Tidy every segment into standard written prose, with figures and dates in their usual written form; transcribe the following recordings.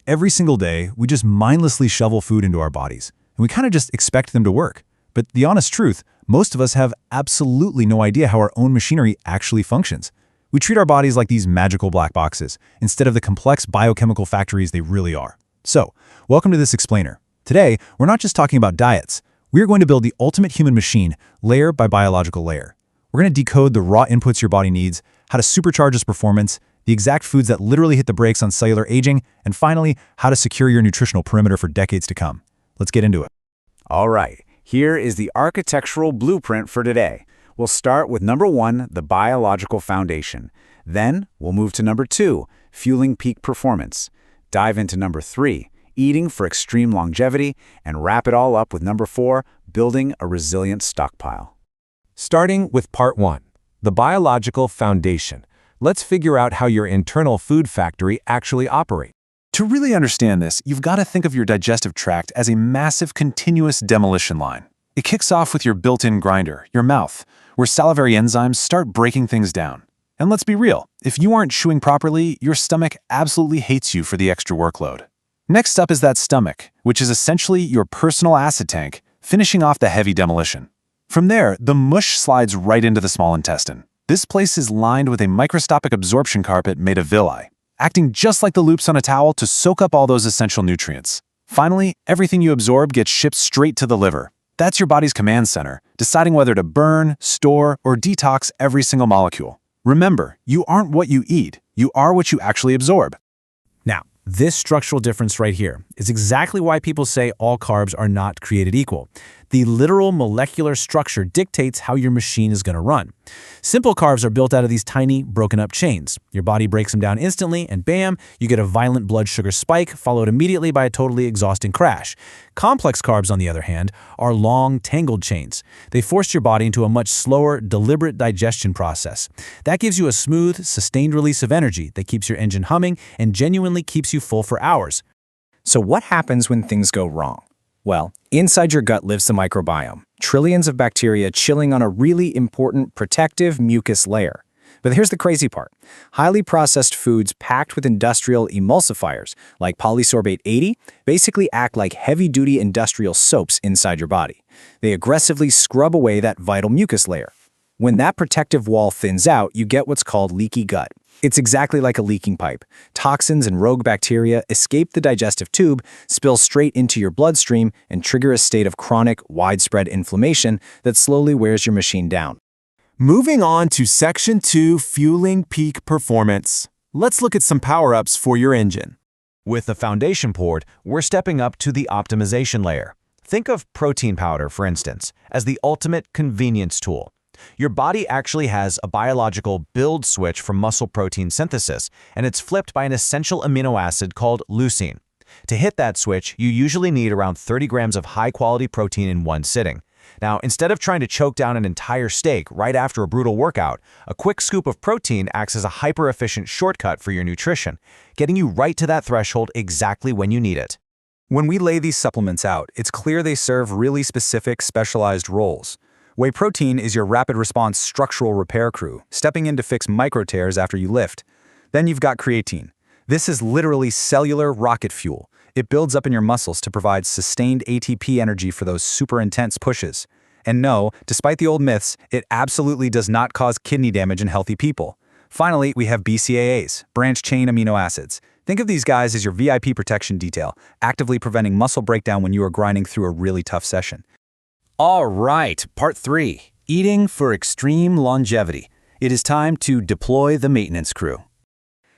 Every single day, we just mindlessly shovel food into our bodies, and we kind of just expect them to work. But the honest truth, most of us have absolutely no idea how our own machinery actually functions. We treat our bodies like these magical black boxes, instead of the complex biochemical factories they really are. So, welcome to this explainer. Today, we're not just talking about diets. We're going to build the ultimate human machine, layer by biological layer. We're going to decode the raw inputs your body needs, how to supercharge its performance, the exact foods that literally hit the brakes on cellular aging, and finally, how to secure your nutritional perimeter for decades to come. Let's get into it. All right, here is the architectural blueprint for today. We'll start with number 1, the biological foundation. Then we'll move to number 2, fueling peak performance. Dive into number 3, eating for extreme longevity, and wrap it all up with number 4, building a resilient stockpile. Starting with part 1, the biological foundation. Let's figure out how your internal food factory actually operates. To really understand this, you've got to think of your digestive tract as a massive continuous demolition line. It kicks off with your built-in grinder, your mouth, where salivary enzymes start breaking things down. And let's be real, if you aren't chewing properly, your stomach absolutely hates you for the extra workload. Next up is that stomach, which is essentially your personal acid tank, finishing off the heavy demolition. From there, the mush slides right into the small intestine. This place is lined with a microscopic absorption carpet made of villi, acting just like the loops on a towel to soak up all those essential nutrients. Finally, everything you absorb gets shipped straight to the liver. That's your body's command center, deciding whether to burn, store, or detox every single molecule. Remember, you aren't what you eat, you are what you actually absorb. Now, this structural difference right here is exactly why people say all carbs are not created equal. The literal molecular structure dictates how your machine is going to run. Simple carbs are built out of these tiny, broken-up chains. Your body breaks them down instantly, and bam, you get a violent blood sugar spike, followed immediately by a totally exhausting crash. Complex carbs, on the other hand, are long, tangled chains. They force your body into a much slower, deliberate digestion process. That gives you a smooth, sustained release of energy that keeps your engine humming and genuinely keeps you full for hours. So what happens when things go wrong? Well, inside your gut lives the microbiome, trillions of bacteria chilling on a really important protective mucus layer. But here's the crazy part. Highly processed foods packed with industrial emulsifiers, like polysorbate 80, basically act like heavy-duty industrial soaps inside your body. They aggressively scrub away that vital mucus layer. When that protective wall thins out, you get what's called leaky gut. It's exactly like a leaking pipe. Toxins and rogue bacteria escape the digestive tube, spill straight into your bloodstream, and trigger a state of chronic, widespread inflammation that slowly wears your machine down. Moving on to Section 2, fueling peak performance. Let's look at some power-ups for your engine. With the foundation poured, we're stepping up to the optimization layer. Think of protein powder, for instance, as the ultimate convenience tool. Your body actually has a biological build switch for muscle protein synthesis, and it's flipped by an essential amino acid called leucine. To hit that switch, you usually need around 30 grams of high-quality protein in one sitting. Now, instead of trying to choke down an entire steak right after a brutal workout, a quick scoop of protein acts as a hyper-efficient shortcut for your nutrition, getting you right to that threshold exactly when you need it. When we lay these supplements out, it's clear they serve really specific, specialized roles. Whey protein is your rapid response structural repair crew, stepping in to fix micro tears after you lift. Then you've got creatine. This is literally cellular rocket fuel. It builds up in your muscles to provide sustained ATP energy for those super intense pushes. And no, despite the old myths, it absolutely does not cause kidney damage in healthy people. Finally, we have BCAAs, branch-chain amino acids. Think of these guys as your VIP protection detail, actively preventing muscle breakdown when you are grinding through a really tough session. All right, part 3, eating for extreme longevity. It is time to deploy the maintenance crew.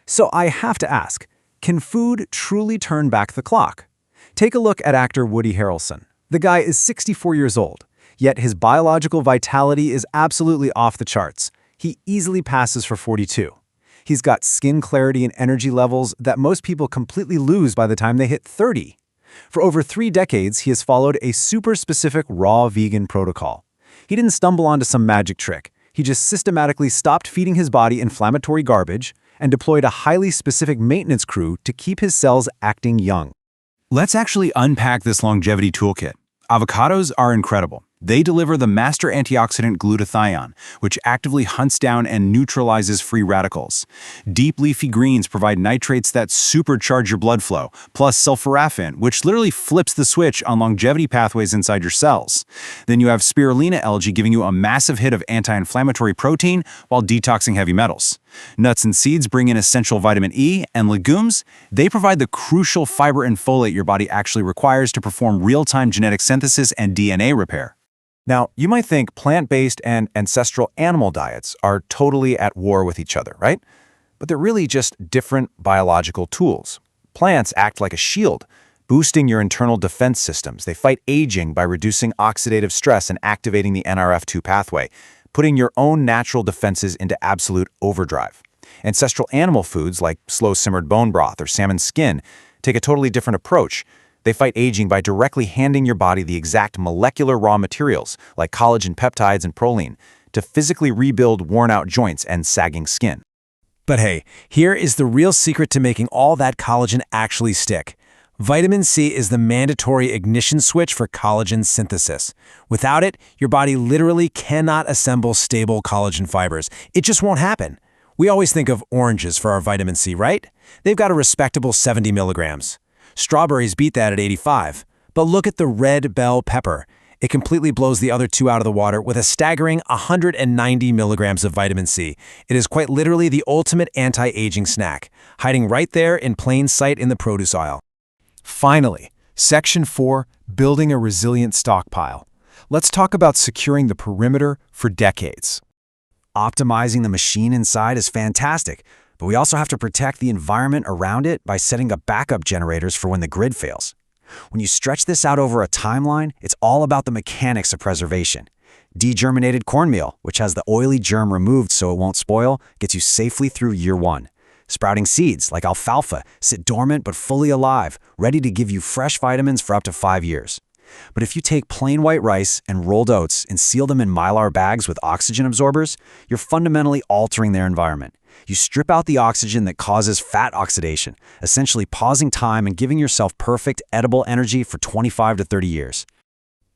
So I have to ask, can food truly turn back the clock? Take a look at actor Woody Harrelson. The guy is 64 years old, yet his biological vitality is absolutely off the charts. He easily passes for 42. He's got skin clarity and energy levels that most people completely lose by the time they hit 30. For over 3 decades, he has followed a super-specific raw vegan protocol. He didn't stumble onto some magic trick. He just systematically stopped feeding his body inflammatory garbage and deployed a highly specific maintenance crew to keep his cells acting young. Let's actually unpack this longevity toolkit. Avocados are incredible. They deliver the master antioxidant glutathione, which actively hunts down and neutralizes free radicals. Deep leafy greens provide nitrates that supercharge your blood flow, plus sulforaphane, which literally flips the switch on longevity pathways inside your cells. Then you have spirulina algae giving you a massive hit of anti-inflammatory protein while detoxing heavy metals. Nuts and seeds bring in essential vitamin E, and legumes, they provide the crucial fiber and folate your body actually requires to perform real-time genetic synthesis and DNA repair. Now, you might think plant-based and ancestral animal diets are totally at war with each other, right? But they're really just different biological tools. Plants act like a shield, boosting your internal defense systems. They fight aging by reducing oxidative stress and activating the NRF2 pathway, putting your own natural defenses into absolute overdrive. Ancestral animal foods like slow-simmered bone broth or salmon skin take a totally different approach. They fight aging by directly handing your body the exact molecular raw materials, like collagen peptides and proline, to physically rebuild worn-out joints and sagging skin. But hey, here is the real secret to making all that collagen actually stick. Vitamin C is the mandatory ignition switch for collagen synthesis. Without it, your body literally cannot assemble stable collagen fibers. It just won't happen. We always think of oranges for our vitamin C, right? They've got a respectable 70 milligrams. Strawberries beat that at 85. But look at the red bell pepper. It completely blows the other two out of the water with a staggering 190 milligrams of vitamin C. It is quite literally the ultimate anti-aging snack, hiding right there in plain sight in the produce aisle. Finally, Section 4, Building a Resilient Stockpile. Let's talk about securing the perimeter for decades. Optimizing the machine inside is fantastic, but we also have to protect the environment around it by setting up backup generators for when the grid fails. When you stretch this out over a timeline, it's all about the mechanics of preservation. Degerminated cornmeal, which has the oily germ removed so it won't spoil, gets you safely through year 1. Sprouting seeds, like alfalfa, sit dormant but fully alive, ready to give you fresh vitamins for up to 5 years. But if you take plain white rice and rolled oats and seal them in Mylar bags with oxygen absorbers, you're fundamentally altering their environment. You strip out the oxygen that causes fat oxidation, essentially pausing time and giving yourself perfect edible energy for 25 to 30 years.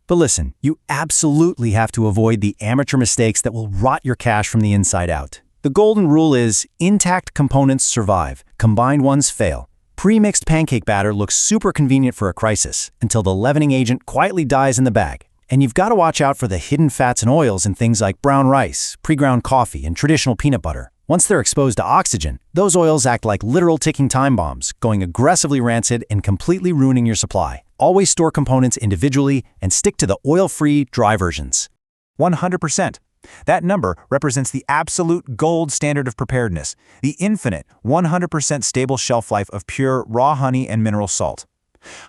But listen, you absolutely have to avoid the amateur mistakes that will rot your cash from the inside out. The golden rule is intact components survive, combined ones fail. Pre-mixed pancake batter looks super convenient for a crisis until the leavening agent quietly dies in the bag. And you've got to watch out for the hidden fats and oils in things like brown rice, pre-ground coffee, and traditional peanut butter. Once they're exposed to oxygen, those oils act like literal ticking time bombs, going aggressively rancid and completely ruining your supply. Always store components individually and stick to the oil-free, dry versions. 100%. That number represents the absolute gold standard of preparedness, the infinite 100% stable shelf life of pure raw honey and mineral salt.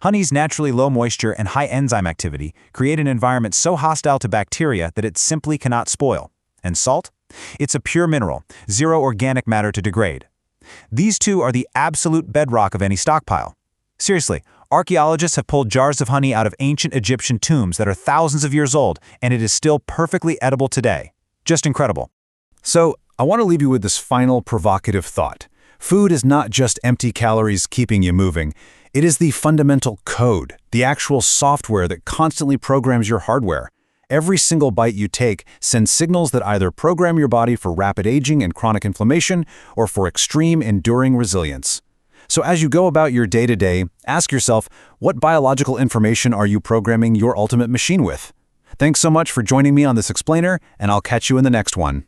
Honey's naturally low moisture and high enzyme activity create an environment so hostile to bacteria that it simply cannot spoil. And salt? It's a pure mineral, zero organic matter to degrade. These two are the absolute bedrock of any stockpile. Seriously, archaeologists have pulled jars of honey out of ancient Egyptian tombs that are thousands of years old, and it is still perfectly edible today. Just incredible. So, I want to leave you with this final provocative thought. Food is not just empty calories keeping you moving. It is the fundamental code, the actual software that constantly programs your hardware. Every single bite you take sends signals that either program your body for rapid aging and chronic inflammation or for extreme, enduring resilience. So as you go about your day-to-day, ask yourself, what biological information are you programming your ultimate machine with? Thanks so much for joining me on this explainer, and I'll catch you in the next one.